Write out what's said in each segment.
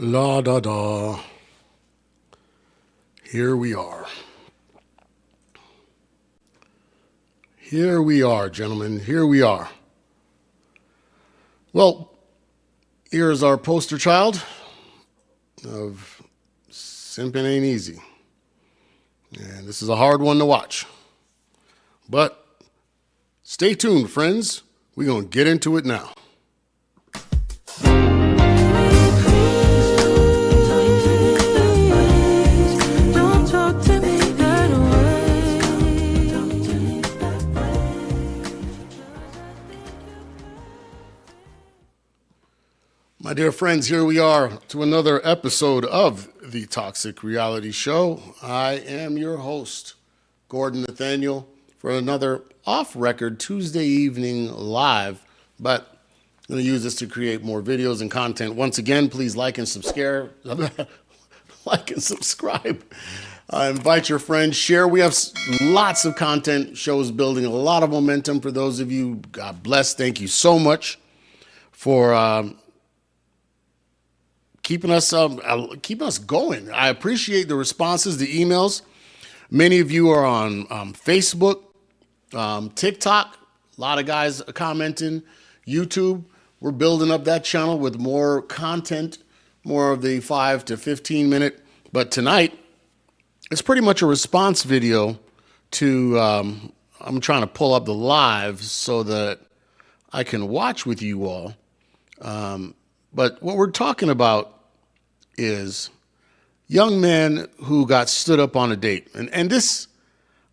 La da da. Here we are. Here we are, gentlemen. Here we are. Well, here's our poster child of Simping Ain't Easy. And this is a hard one to watch. But stay tuned, friends. We're going to get into it now. My dear friends, here we are to another episode of the Toxic Reality Show. I am your host, Gordon Nathaniel, for another off-record Tuesday evening live, but I'm going to use this to create more videos and content. Once again, please like and subscribe. Invite your friends, share. We have lots of content, shows building a lot of momentum for those of you. God bless. Thank you so much for keeping us going. I appreciate the responses, the emails. Many of you are on Facebook, TikTok. A lot of guys are commenting. YouTube. We're building up that channel with more content, more of the 5 to 15 minute. But tonight, it's pretty much a response video to, I'm trying to pull up the live so that I can watch with you all. But what we're talking about is young men who got stood up on a date. And this,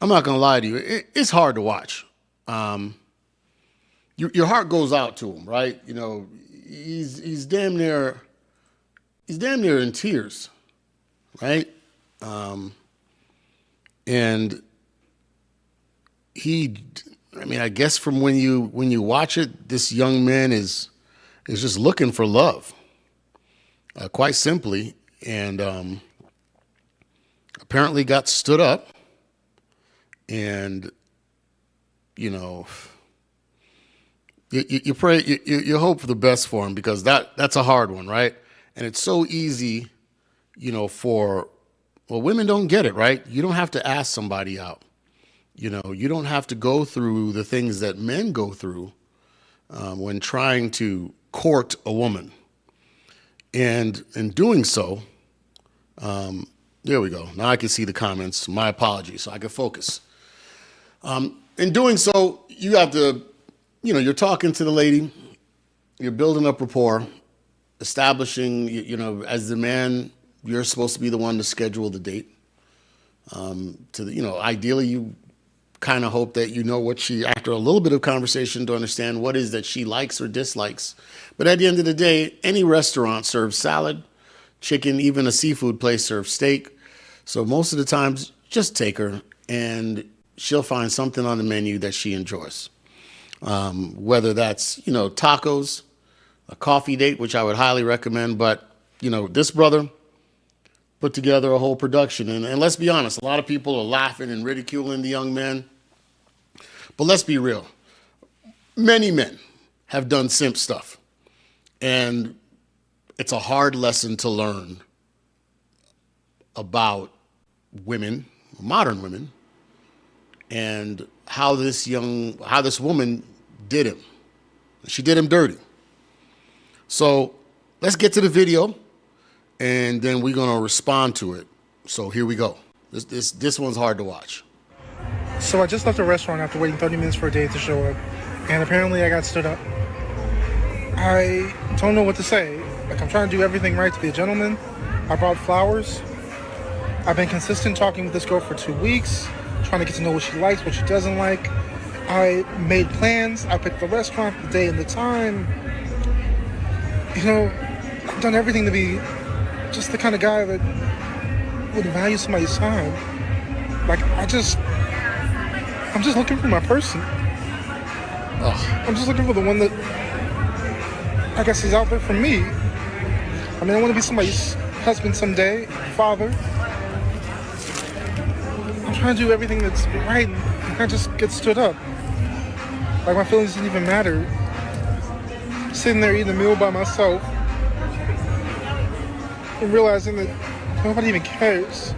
I'm not going to lie to you, it's hard to watch. Your heart goes out to him, right? You know, he's damn near in tears, right? And I guess from when you watch it, this young man is just looking for love. Quite simply, and apparently got stood up, and you pray, you hope for the best for him, because that's a hard one, right? And it's so easy, women don't get it, right? You don't have to ask somebody out. You don't have to go through the things that men go through when trying to court a woman. And in doing so, there we go. Now I can see the comments. My apologies, so I can focus. In doing so, you have to, you're talking to the lady, you're building up rapport, establishing, as the man, you're supposed to be the one to schedule the date. Ideally, you kind of hope that what she, after a little bit of conversation, to understand what is that she likes or dislikes. But at the end of the day, any restaurant serves salad, chicken, even a seafood place serves steak. So most of the times, just take her and she'll find something on the menu that she enjoys. Whether that's, tacos, a coffee date, which I would highly recommend. But, this brother put together a whole production. And let's be honest, a lot of people are laughing and ridiculing the young man. But let's be real. Many men have done simp stuff. And it's a hard lesson to learn about women, modern women, and how this woman did him. She did him dirty. So let's get to the video, and then we're going to respond to it. So here we go. This one's hard to watch. So I just left the restaurant after waiting 30 minutes for a date to show up, and apparently I got stood up. I don't know what to say. I'm trying to do everything right to be a gentleman. I brought flowers. I've been consistent talking with this girl for 2 weeks, trying to get to know what she likes, what she doesn't like. I made plans. I picked the restaurant, the day, and the time. I've done everything to be just the kind of guy that would value somebody's time. I'm just looking for my person. Oh. I'm just looking for the one that I guess is out there for me. I want to be somebody's husband someday, father. I'm trying to do everything that's right, and I just get stood up. My feelings didn't even matter. Sitting there eating a meal by myself. and realizing that nobody even cares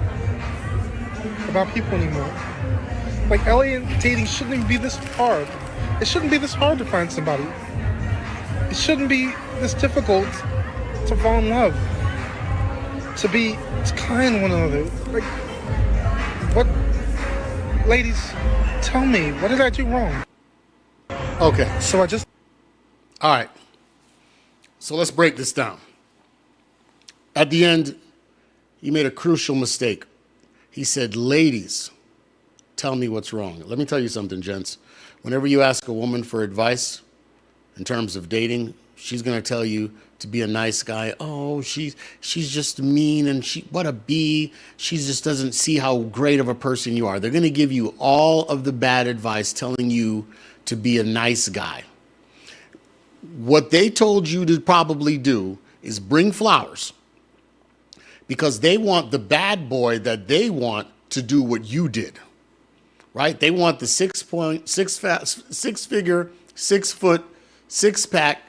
about people anymore. Like, alien dating shouldn't even be this hard. It shouldn't be this hard to find somebody. It shouldn't be this difficult to fall in love, to be kind to one another. Like, what, ladies, tell me, what did I do wrong? Okay. All right. So let's break this down. At the end, he made a crucial mistake. He said, ladies, tell me what's wrong. Let me tell you something, gents. Whenever you ask a woman for advice in terms of dating, she's going to tell you to be a nice guy. Oh, she's just mean, and what a bee. She just doesn't see how great of a person you are. They're going to give you all of the bad advice, telling you to be a nice guy. What they told you to probably do is bring flowers, because they want the bad boy that they want to do what you did, right? They want the 6 figure, 6 foot, 6-pack,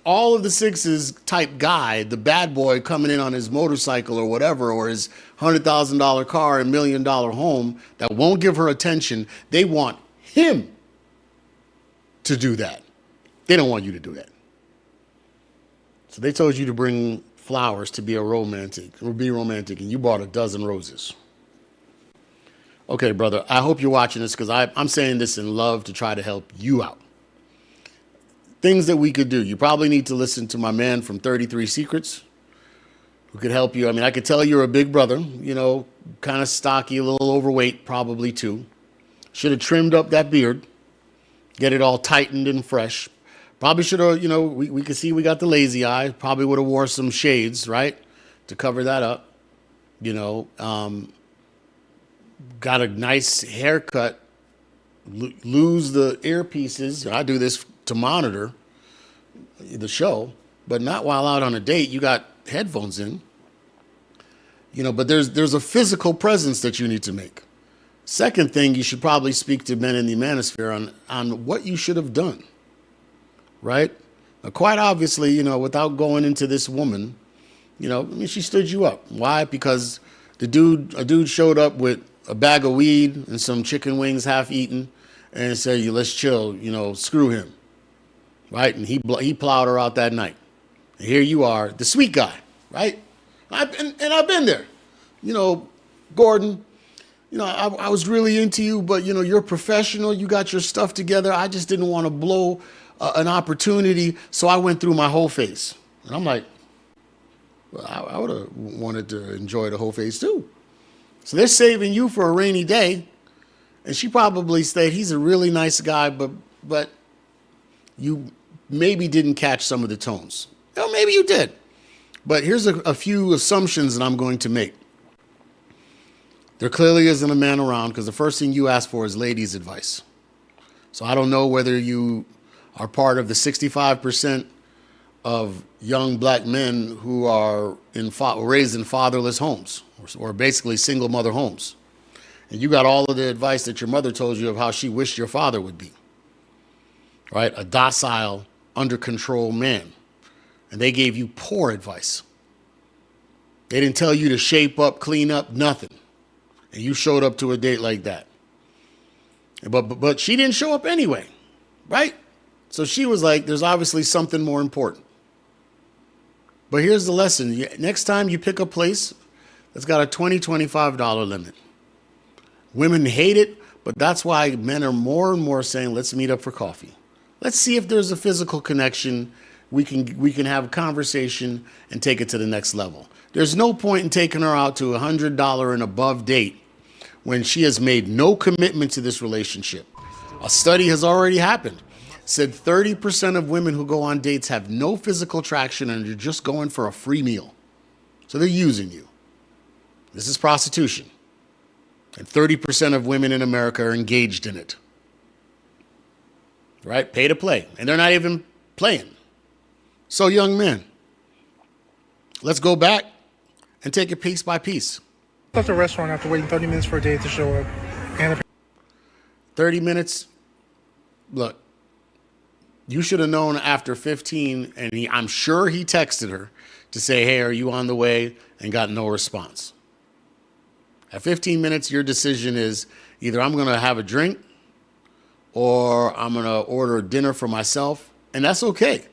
all of the sixes type guy, the bad boy coming in on his motorcycle or whatever, or his $100,000 car and $1 million home that won't give her attention. They want him to do that. They don't want you to do that. So they told you to bring flowers to be romantic, and you bought a dozen roses. Okay, brother, I hope you're watching this, because I'm saying this in love to try to help you out. Things that we could do. You probably need to listen to my man from 33 Secrets, who could help you. I mean, I could tell you're a big brother, kind of stocky, a little overweight, probably too. Should have trimmed up that beard, get it all tightened and fresh. Probably should have, we could see we got the lazy eye. Probably would have wore some shades, right, to cover that up. Got a nice haircut, lose the earpieces. I do this to monitor the show, but not while out on a date. You got headphones in, but there's a physical presence that you need to make. Second thing, you should probably speak to men in the manosphere on what you should have done, right? Now, quite obviously, without going into this woman, she stood you up. Why? Because a dude showed up with a bag of weed and some chicken wings half eaten and said, let's chill, screw him, right? And he plowed her out that night. And here you are, the sweet guy, right? I've been there. Gordon, I was really into you, but, you're a professional. You got your stuff together. I just didn't want to blow an opportunity, so I went through my whole face. And I'm like, well, I would have wanted to enjoy the whole face too. So they're saving you for a rainy day. And she probably said, he's a really nice guy, but you maybe didn't catch some of the tones. Well, maybe you did. But here's a few assumptions that I'm going to make. There clearly isn't a man around, because the first thing you ask for is ladies' advice. So I don't know whether you are part of the 65% of young black men who are raised in fatherless homes, or basically single mother homes. And you got all of the advice that your mother told you of how she wished your father would be, right? A docile, under control man. And they gave you poor advice. They didn't tell you to shape up, clean up, nothing. And you showed up to a date like that. But she didn't show up anyway, right? So she was like, there's obviously something more important. But here's the lesson. Next time you pick a place that's got a $20, $25 limit. Women hate it, but that's why men are more and more saying, let's meet up for coffee. Let's see if there's a physical connection. We can have a conversation and take it to the next level. There's no point in taking her out to a $100 and above date when she has made no commitment to this relationship. A study has already happened. Said 30% of women who go on dates have no physical attraction and are just going for a free meal. So they're using you. This is prostitution. And 30% of women in America are engaged in it. Right? Pay to play. And they're not even playing. So young men, let's go back and take it piece by piece. Left the restaurant after waiting 30 minutes for a date to show up. And 30 minutes? Look, you should have known after 15, and I'm sure he texted her to say, hey, are you on the way? And got no response. At 15 minutes, your decision is either I'm going to have a drink or I'm going to order dinner for myself. And that's okay.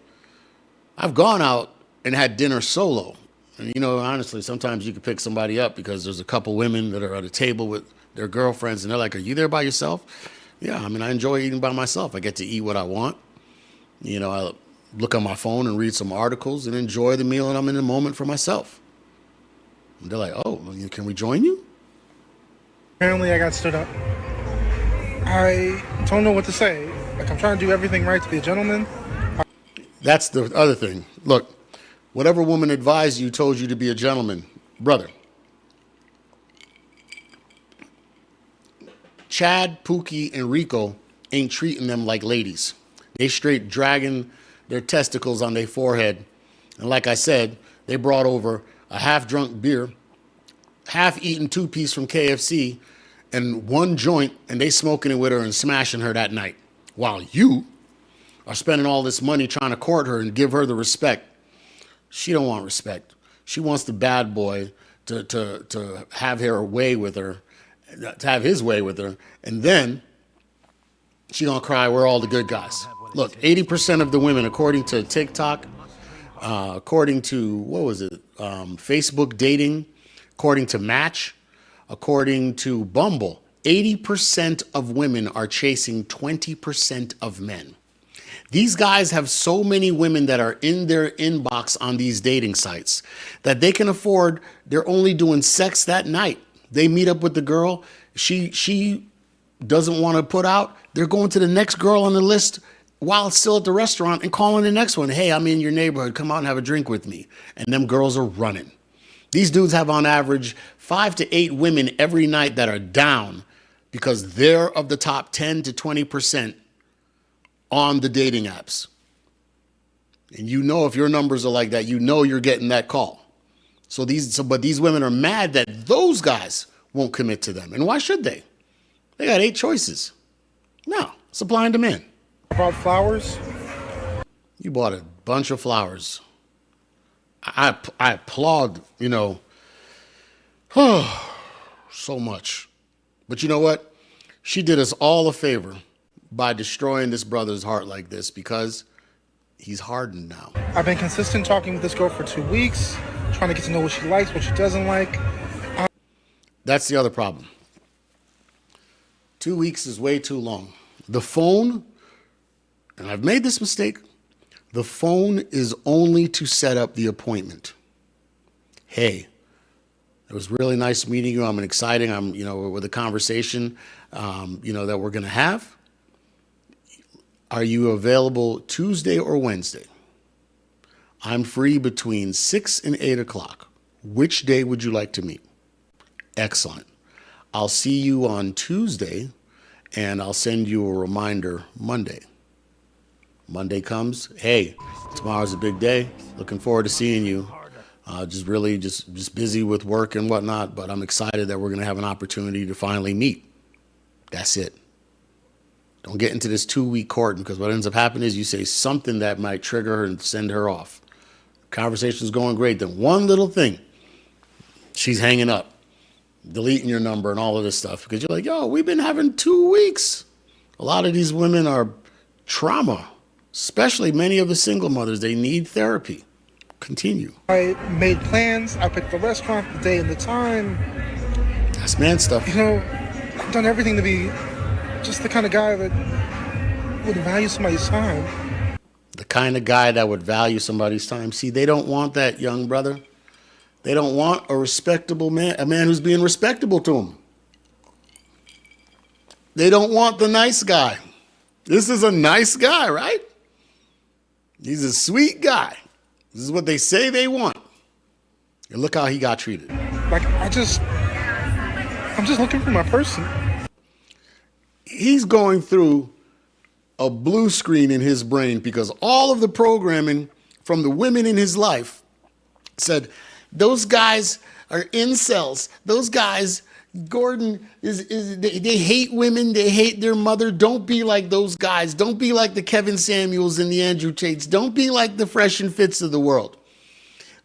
I've gone out and had dinner solo. And, honestly, sometimes you can pick somebody up because there's a couple women that are at a table with their girlfriends and they're like, are you there by yourself? Yeah, I enjoy eating by myself. I get to eat what I want. I look on my phone and read some articles and enjoy the meal, and I'm in the moment for myself. And they're like, oh, can we join you? Apparently, I got stood up. I don't know what to say. I'm trying to do everything right to be a gentleman. That's the other thing. Look, whatever woman advised you told you to be a gentleman, brother. Chad, Pookie, and Rico ain't treating them like ladies. They straight dragging their testicles on their forehead. And like I said, they brought over a half-drunk beer, half-eaten two-piece from KFC, and one joint, and they smoking it with her and smashing her that night. While you are spending all this money trying to court her and give her the respect. She don't want respect. She wants the bad boy to have her way with her, to have his way with her, and then she gonna cry, we're all the good guys. Look, 80% of the women, according to TikTok, according to, Facebook dating, according to Match, according to Bumble, 80% of women are chasing 20% of men. These guys have so many women that are in their inbox on these dating sites that they can afford, they're only doing sex that night. They meet up with the girl, she doesn't want to put out, they're going to the next girl on the list while it's still at the restaurant and calling the next one, hey, I'm in your neighborhood, come out and have a drink with me. And them girls are running. These dudes have on average 5 to 8 women every night that are down because they're of the top 10 to 20% on the dating apps. And if your numbers are like that, you're getting that call. But these women are mad that those guys won't commit to them. And why should they? They got 8 choices. No, supply and demand. I bought flowers. You bought a bunch of flowers. I applaud, so much. But you know what? She did us all a favor by destroying this brother's heart like this because he's hardened now. I've been consistent talking with this girl for 2 weeks, trying to get to know what she likes, what she doesn't like. That's the other problem. 2 weeks is way too long. The phone, and I've made this mistake, the phone is only to set up the appointment. Hey, it was really nice meeting you. I'm excited. With the conversation, that we're going to have. Are you available Tuesday or Wednesday? I'm free between 6 and 8 o'clock. Which day would you like to meet? Excellent. I'll see you on Tuesday, and I'll send you a reminder Monday. Monday comes, hey, tomorrow's a big day. Looking forward to seeing you. Just busy with work and whatnot, but I'm excited that we're going to have an opportunity to finally meet. That's it. Don't get into this 2-week courting, because what ends up happening is you say something that might trigger her and send her off. Conversation's going great. Then one little thing, she's hanging up, deleting your number and all of this stuff because you're like, yo, we've been having 2 weeks. A lot of these women are trauma, especially many of the single mothers. They need therapy. Continue. I made plans. I picked the restaurant, the day and the time. That's man stuff. I've done everything to be just the kind of guy that would value somebody's time. The kind of guy that would value somebody's time. See, they don't want that, young brother. They don't want a respectable man, a man who's being respectable to them. They don't want the nice guy. This is a nice guy, right? He's a sweet guy. This is what they say they want. And look how he got treated. I'm just looking for my person. He's going through a blue screen in his brain because all of the programming from the women in his life said, those guys are incels. Those guys, Gordon, they hate women. They hate their mother. Don't be like those guys. Don't be like the Kevin Samuels and the Andrew Tates. Don't be like the Fresh and Fits of the world.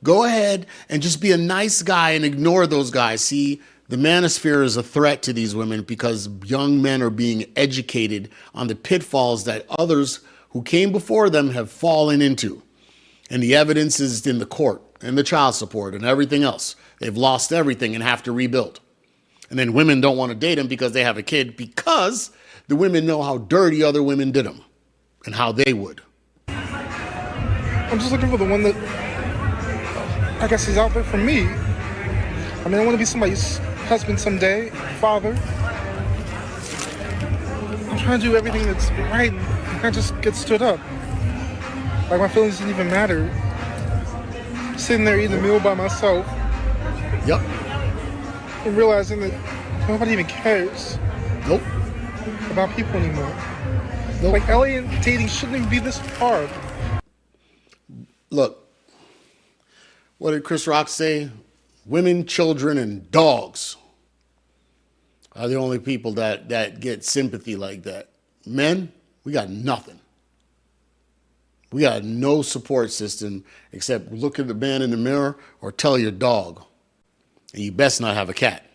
Go ahead and just be a nice guy and ignore those guys. See, the manosphere is a threat to these women because young men are being educated on the pitfalls that others who came before them have fallen into. And the evidence is in the court and the child support and everything else. They've lost everything and have to rebuild. And then women don't want to date him because they have a kid, because the women know how dirty other women did them and how they would. I'm just looking for the one that I guess is out there for me. I mean, I want to be somebody's husband someday, father. I'm trying to do everything that's right, and I just get stood up. Like my feelings didn't even matter. Sitting there eating a meal by myself. Yep. And realizing that nobody even cares. Nope. About people anymore. Nope. Like, alien dating shouldn't even be this hard. Look, what did Chris Rock say? Women, children, and dogs are the only people that get sympathy like that. Men, we got nothing. We got no support system except look at the man in the mirror or tell your dog. And you best not have a cat.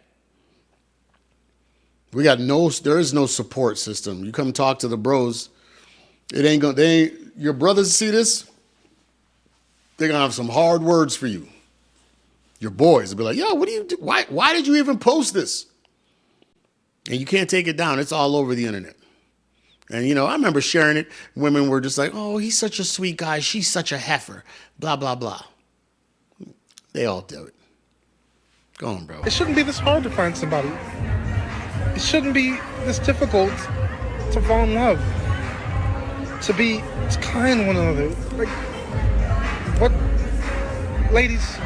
There is no support system. You come talk to the bros, your brothers see this, they're gonna have some hard words for you. Your boys will be like, yo, what do you do? Why did you even post this? And you can't take it down. It's all over the internet. And, I remember sharing it. Women were just like, oh, he's such a sweet guy. She's such a heifer. Blah, blah, blah. They all do it. Go on, bro. It shouldn't be this hard to find somebody. It shouldn't be this difficult to fall in love. To be kind to one another. Like, what? Ladies,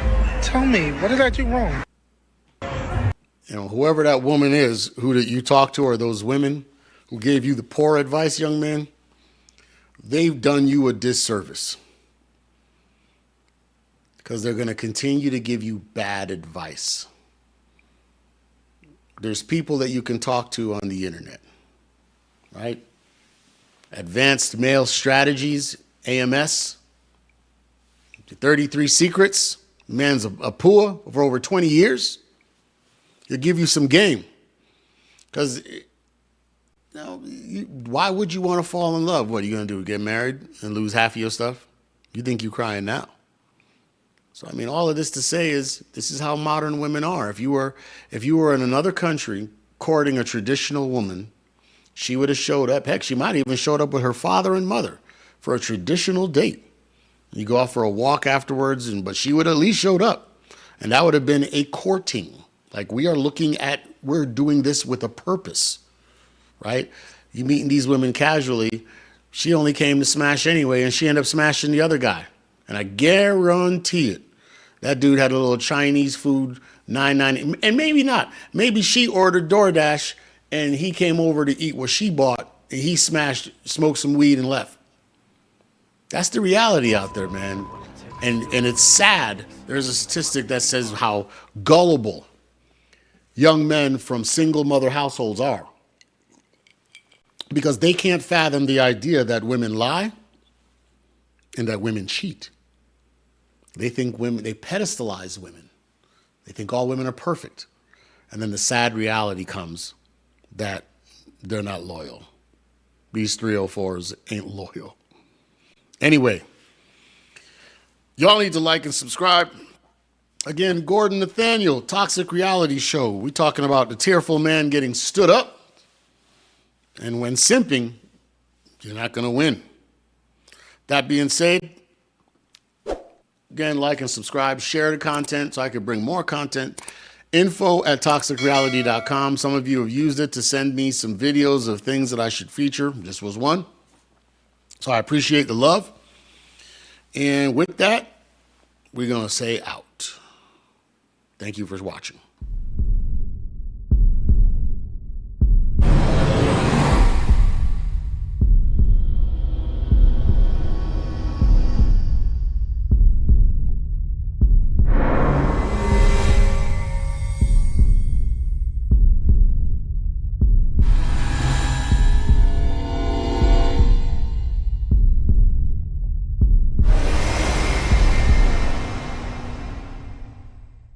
tell me, what did I do wrong? Whoever that woman is who that you talk to, or those women who gave you the poor advice, young man, they've done you a disservice. Because they're going to continue to give you bad advice. There's people that you can talk to on the internet, right? Advanced Male Strategies, AMS, 33 Secrets, man's a PUA for over 20 years. He'll give you some game. Because why would you want to fall in love? What are you going to do, get married and lose half of your stuff? You think you're crying now. So, all of this to say is this is how modern women are. If you were in another country courting a traditional woman, she would have showed up. Heck, she might have even showed up with her father and mother for a traditional date. You go out for a walk afterwards, but she would have at least showed up. And that would have been a courting. Like, we're doing this with a purpose, right? You meeting these women casually. She only came to smash anyway, and she ended up smashing the other guy. And I guarantee it, that dude had a little Chinese food, $9.90, and maybe not. Maybe she ordered DoorDash, and he came over to eat what she bought, and he smoked some weed and left. That's the reality out there, man. And it's sad. There's a statistic that says how gullible young men from single mother households are. Because they can't fathom the idea that women lie and that women cheat. They pedestalize women. They think all women are perfect. And then the sad reality comes that they're not loyal. These 304s ain't loyal. Anyway, y'all need to like and subscribe. Again, Gordon Nathaniel, Toxic Reality Show. We're talking about the tearful man getting stood up. And when simping, you're not going to win. That being said, again, like and subscribe. Share the content so I can bring more content. info@toxicreality.com. Some of you have used it to send me some videos of things that I should feature. This was one. So I appreciate the love. And with that, we're going to say out. Thank you for watching.